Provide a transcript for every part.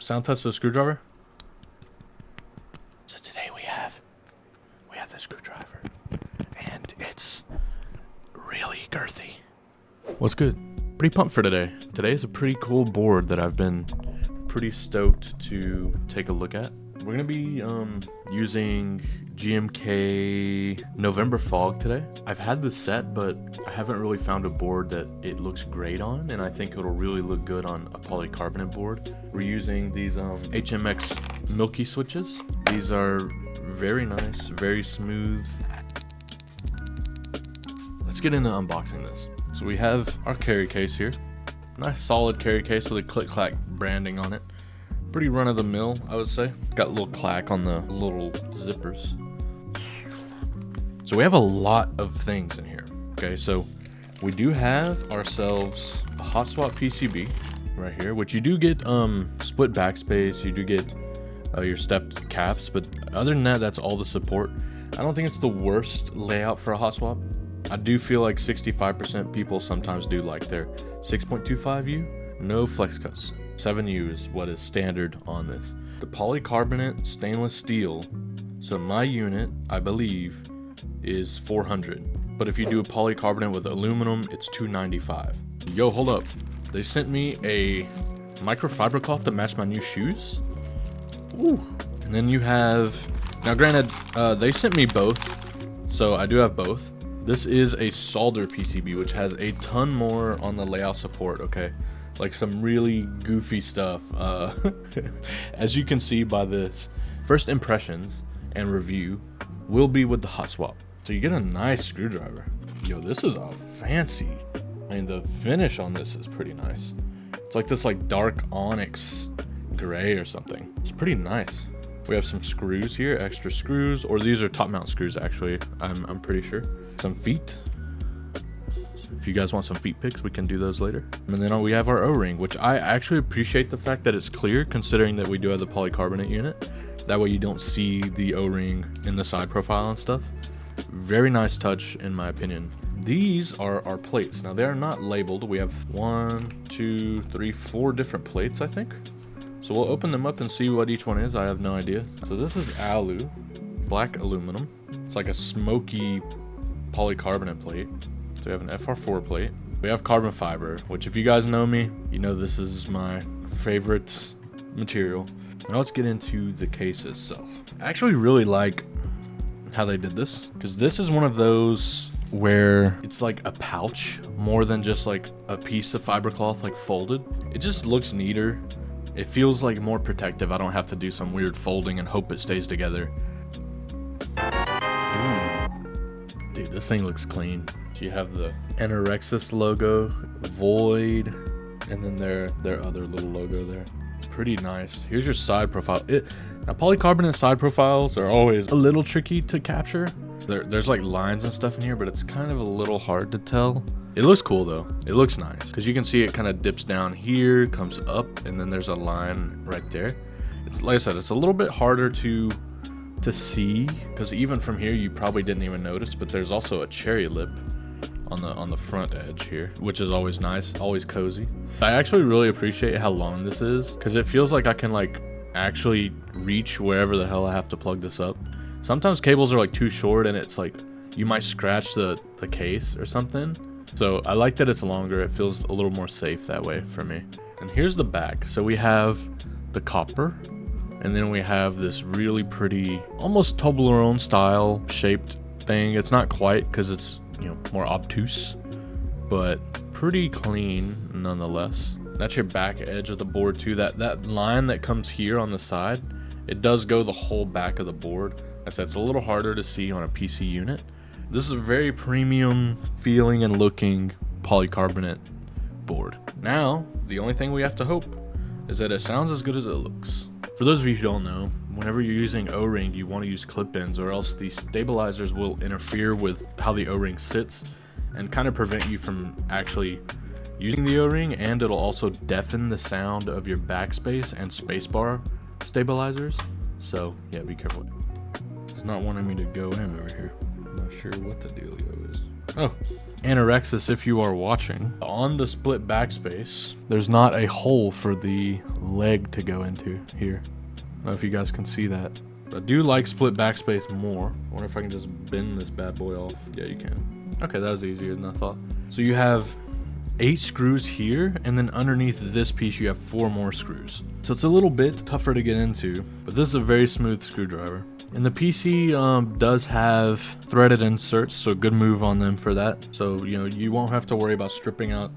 sound test the screwdriver. So today we have the screwdriver, and it's really girthy. What's good? Pretty pumped for today. Today is a pretty cool board that I've been pretty stoked to take a look at. We're gonna be using GMK November Fog today. I've had this set, but I haven't really found a board that it looks great on, and I think it'll really look good on a polycarbonate board. We're using these HMX Milky switches. These are very nice, very smooth. Let's get into unboxing this. So we have our carry case here. Nice solid carry case with a click-clack branding on it. Pretty run-of-the-mill, I would say. Got a little clack on the little zippers. So we have a lot of things in here. Okay, so we do have ourselves a hot swap PCB right here, which you do get split backspace, you do get your stepped caps, but other than that, that's all the support. I don't think it's the worst layout for a hot swap. I do feel like 65% people sometimes do like their 6.25U, no flex cuts. 7U is what is standard on this. The polycarbonate stainless steel, so my unit, I believe, is 400. But if you do a polycarbonate with aluminum, it's 295. Yo, hold up. They sent me a microfiber cloth to match my new shoes. Ooh. And then you have, now granted, they sent me both, so I do have both. This is a solder PCB, which has a ton more on the layout support, okay? Like some really goofy stuff. As you can see by this, first impressions and review will be with the hot swap. So you get a nice screwdriver. Yo, this is a fancy, I mean, the finish on this is pretty nice. It's like this like dark onyx gray or something. It's pretty nice. We have some screws here, extra screws, or these are top mount screws actually, I'm pretty sure. Some feet. So if you guys want some feet pics, we can do those later. And then we have our O-ring, which I actually appreciate the fact that it's clear considering that we do have the polycarbonate unit. That way you don't see the O-ring in the side profile and stuff. Very nice touch in my opinion. These are our plates. Now they are not labeled. We have 1, 2, 3, 4 different plates, I think. So we'll open them up and see what each one is. I have no idea. So this is alu, black aluminum. It's like a smoky polycarbonate plate. So we have an FR4 plate. We have carbon fiber, which if you guys know me, you know this is my favorite material. Now let's get into the case itself. I actually really like how they did this, because this is one of those where it's like a pouch more than just like a piece of fiber cloth like folded. It just looks neater. It feels like more protective. I don't have to do some weird folding and hope it stays together. Ooh. Dude, this thing looks clean. So you have the Anorexus logo, Void, and then their other little logo there. Pretty nice. Here's your side profile. Now polycarbonate side profiles are always a little tricky to capture. There's like lines and stuff in here, but it's kind of a little hard to tell. It looks cool though. It looks nice because you can see it kind of dips down here, comes up, and then there's a line right there. It's, like I said, it's a little bit harder to see because even from here you probably didn't even notice, but there's also a cherry lip on the front edge here, which is always nice, always cozy. I actually really appreciate how long this is because it feels like I can like actually reach wherever the hell I have to plug this up. Sometimes cables are like too short and it's like you might scratch the case or something. So I like that it's longer. It feels a little more safe that way for me. And here's the back. So we have the copper, and then we have this really pretty, almost Toblerone style shaped thing. It's not quite because it's, you know, more obtuse, but pretty clean nonetheless. That's your back edge of the board too. That line that comes here on the side, it does go the whole back of the board. I said it's a little harder to see on a PC unit. This is a very premium feeling and looking polycarbonate board. Now, the only thing we have to hope is that it sounds as good as it looks. For those of you who don't know, whenever you're using O-ring, you want to use clip-ins or else the stabilizers will interfere with how the O-ring sits and kind of prevent you from actually using the O-ring, and it'll also deafen the sound of your backspace and spacebar stabilizers. So yeah, be careful. It's not wanting me to go in over here. I'm not sure what the dealio is. Oh, Anorexus, if you are watching, on the split backspace, there's not a hole for the leg to go into here. I don't know if you guys can see that. I do like split backspace more. I wonder if I can just bend this bad boy off. Yeah, you can. Okay, that was easier than I thought. So you have 8 screws here, and then underneath this piece you have 4 more screws. So it's a little bit tougher to get into, but this is a very smooth screwdriver. And the PC does have threaded inserts, so good move on them for that. So, you know, you won't have to worry about stripping out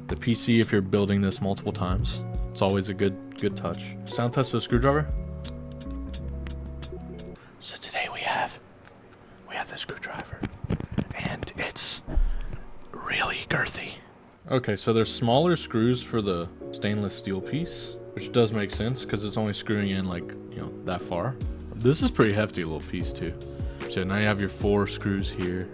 the PC if you're building this multiple times. It's always a good touch. Sound test of the screwdriver. So today we have the screwdriver, and it's really girthy. Okay, so there's smaller screws for the stainless steel piece, which does make sense because it's only screwing in like, you know, that far. This is pretty hefty little piece too. So now you have your 4 screws here.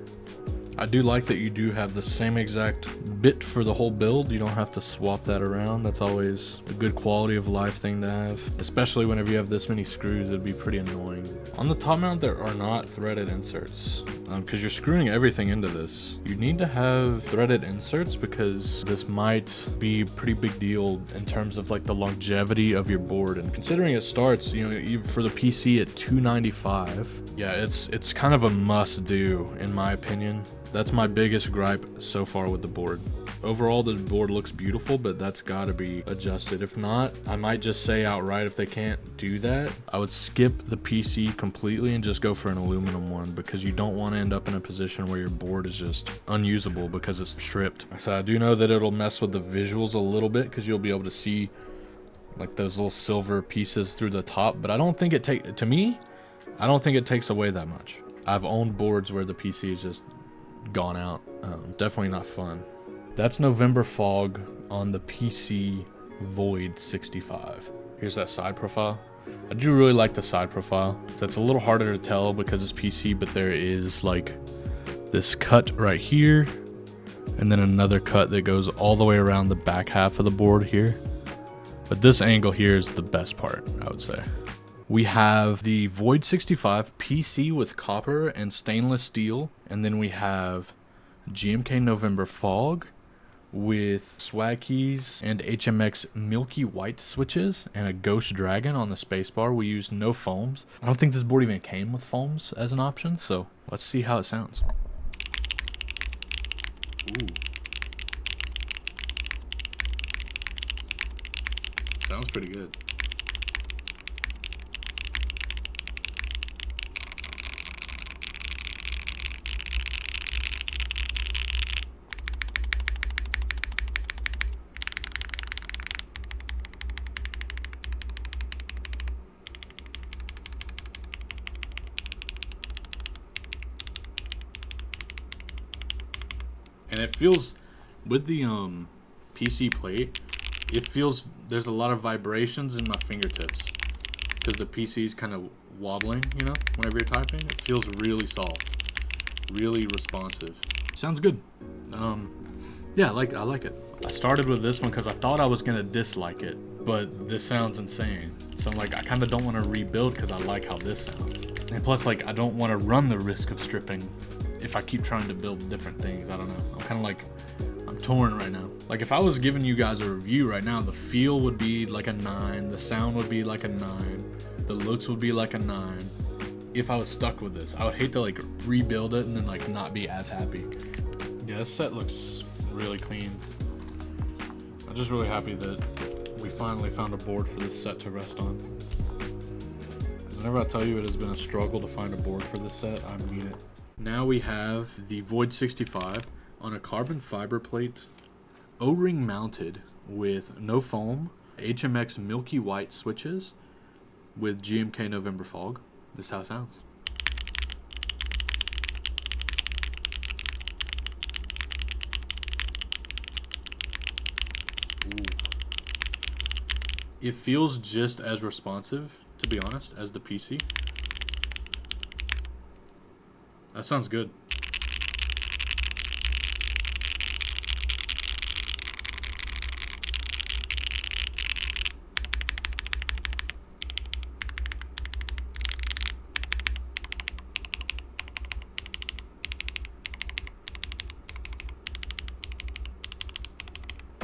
I do like that you do have the same exact bit for the whole build. You don't have to swap that around. That's always a good quality of life thing to have, especially whenever you have this many screws. It'd be pretty annoying. On the top mount, there are not threaded inserts because you're screwing everything into this. You need to have threaded inserts because this might be a pretty big deal in terms of like the longevity of your board. And considering it starts, you know, even for the PC at $295, yeah, it's kind of a must do in my opinion. That's my biggest gripe so far with the board. Overall, the board looks beautiful, but that's gotta be adjusted. If not, I might just say outright, if they can't do that, I would skip the PC completely and just go for an aluminum one, because you don't want to end up in a position where your board is just unusable because it's stripped. So I do know that it'll mess with the visuals a little bit because you'll be able to see like those little silver pieces through the top, but I don't think it I don't think it takes away that much. I've owned boards where the PC is just gone out. Definitely not fun. That's November Fog on the PC Void 65. Here's that side profile. I do really like the side profile. So it's a little harder to tell because it's PC, but there is like this cut right here, and then another cut that goes all the way around the back half of the board here. But this angle here is the best part, I would say. We have the Void 65 PC with copper and stainless steel, and then we have GMK November Fog with swag keys and HMX Milky White switches and a Ghost Dragon on the spacebar. We use no foams. I don't think this board even came with foams as an option, so let's see how it sounds. Ooh. Sounds pretty good. And it feels, with the PC plate, it feels, there's a lot of vibrations in my fingertips because the PC is kind of wobbling, you know, whenever you're typing. It feels really soft, really responsive. Sounds good. Yeah, I like it. I started with this one because I thought I was gonna dislike it, but this sounds insane. So I'm like, I kind of don't want to rebuild because I like how this sounds. And plus, like, I don't want to run the risk of stripping if I keep trying to build different things. I don't know. I'm kind of like, I'm torn right now. Like, if I was giving you guys a review right now, the feel would be like a 9, the sound would be like a 9, the looks would be like a 9. If I was stuck with this, I would hate to like rebuild it and then like not be as happy. Yeah, this set looks really clean. I'm just really happy that we finally found a board for this set to rest on. Because whenever I tell you it has been a struggle to find a board for this set, I mean it. Now we have the Void 65 on a carbon fiber plate, O-ring mounted with no foam, HMX Milky White switches with GMK November Fog. This is how it sounds. Ooh. It feels just as responsive, to be honest, as the PC. That sounds good.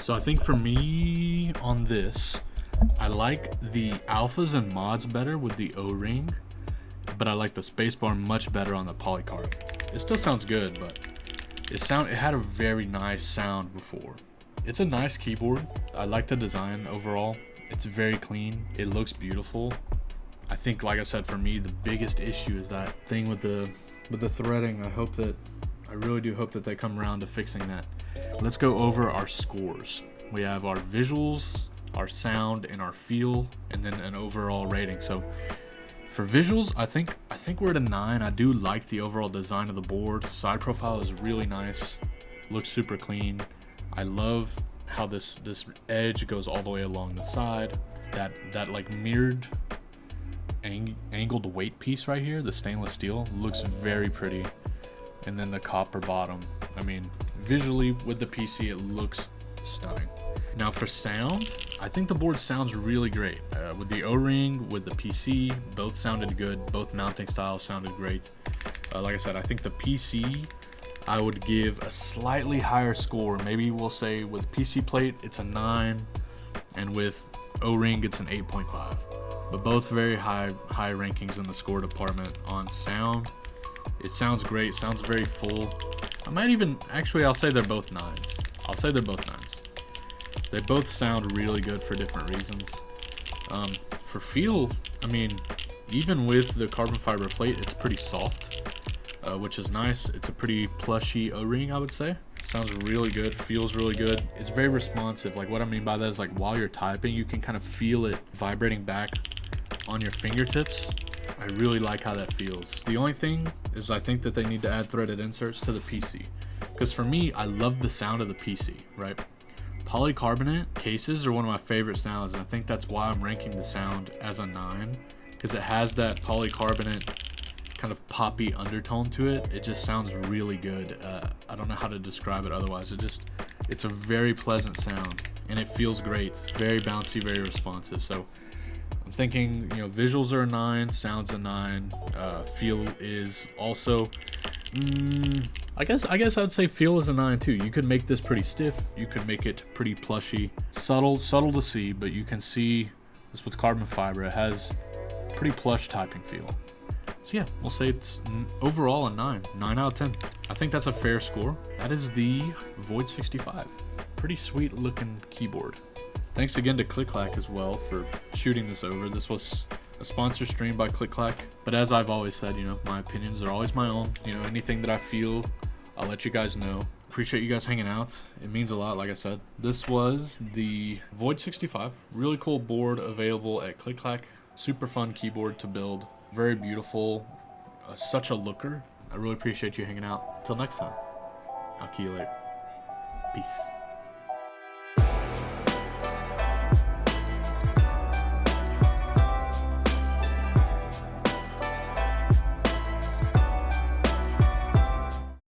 So I think for me on this, I like the alphas and mods better with the O-ring, but I like the spacebar much better on the polycarb. It still sounds good, but it had a very nice sound before. It's a nice keyboard. I like the design overall. It's very clean. It looks beautiful. I think, like I said, for me, the biggest issue is that thing with the threading. I really do hope that they come around to fixing that. Let's go over our scores. We have our visuals, our sound, and our feel, and then an overall rating. So for visuals, I think we're at a 9. I do like the overall design of the board. Side profile is really nice. Looks super clean. I love how this edge goes all the way along the side. That like mirrored angled weight piece right here, the stainless steel, looks very pretty. And then the copper bottom. I mean, visually with the PC, it looks stunning. Now for sound, I think the board sounds really great. With the O-ring, with the PC, both sounded good. Both mounting styles sounded great. Like I said, I think the PC, I would give a slightly higher score. Maybe we'll say with PC plate, it's a 9, and with O-ring, it's an 8.5. But both very high rankings in the score department. On sound, it sounds great, sounds very full. I'll say they're both 9s. I'll say they're both 9s. They both sound really good for different reasons. For feel, I mean, even with the carbon fiber plate, it's pretty soft, which is nice. It's a pretty plushy O-ring, I would say. Sounds really good, feels really good. It's very responsive. Like, what I mean by that is, like, while you're typing, you can kind of feel it vibrating back on your fingertips. I really like how that feels. The only thing is, I think that they need to add threaded inserts to the PC. Because for me, I love the sound of the PC, right? Polycarbonate cases are one of my favorite sounds, and I think that's why I'm ranking the sound as a 9, because it has that polycarbonate kind of poppy undertone to it. It just sounds really good. I don't know how to describe it otherwise. It's a very pleasant sound, and it feels great. Very bouncy, very responsive. So I'm thinking, visuals are a 9, sounds a 9, feel is also, I guess I'd say feel is a 9 too. You could make this pretty stiff. You could make it pretty plushy, subtle to see, but you can see this with carbon fiber. It has pretty plush typing feel. So yeah, we'll say it's overall a 9 out of 10. I think that's a fair score. That is the Void 65. Pretty sweet looking keyboard. Thanks again to ClickClack as well for shooting this over. This was a sponsor stream by ClickClack, but as I've always said, my opinions are always my own. Anything that I feel, I'll let you guys know. Appreciate you guys hanging out. It means a lot, like I said. This was the Void 65. Really cool board available at ClickClack. Super fun keyboard to build. Very beautiful. Such a looker. I really appreciate you hanging out. Till next time. I'll see you later. Peace.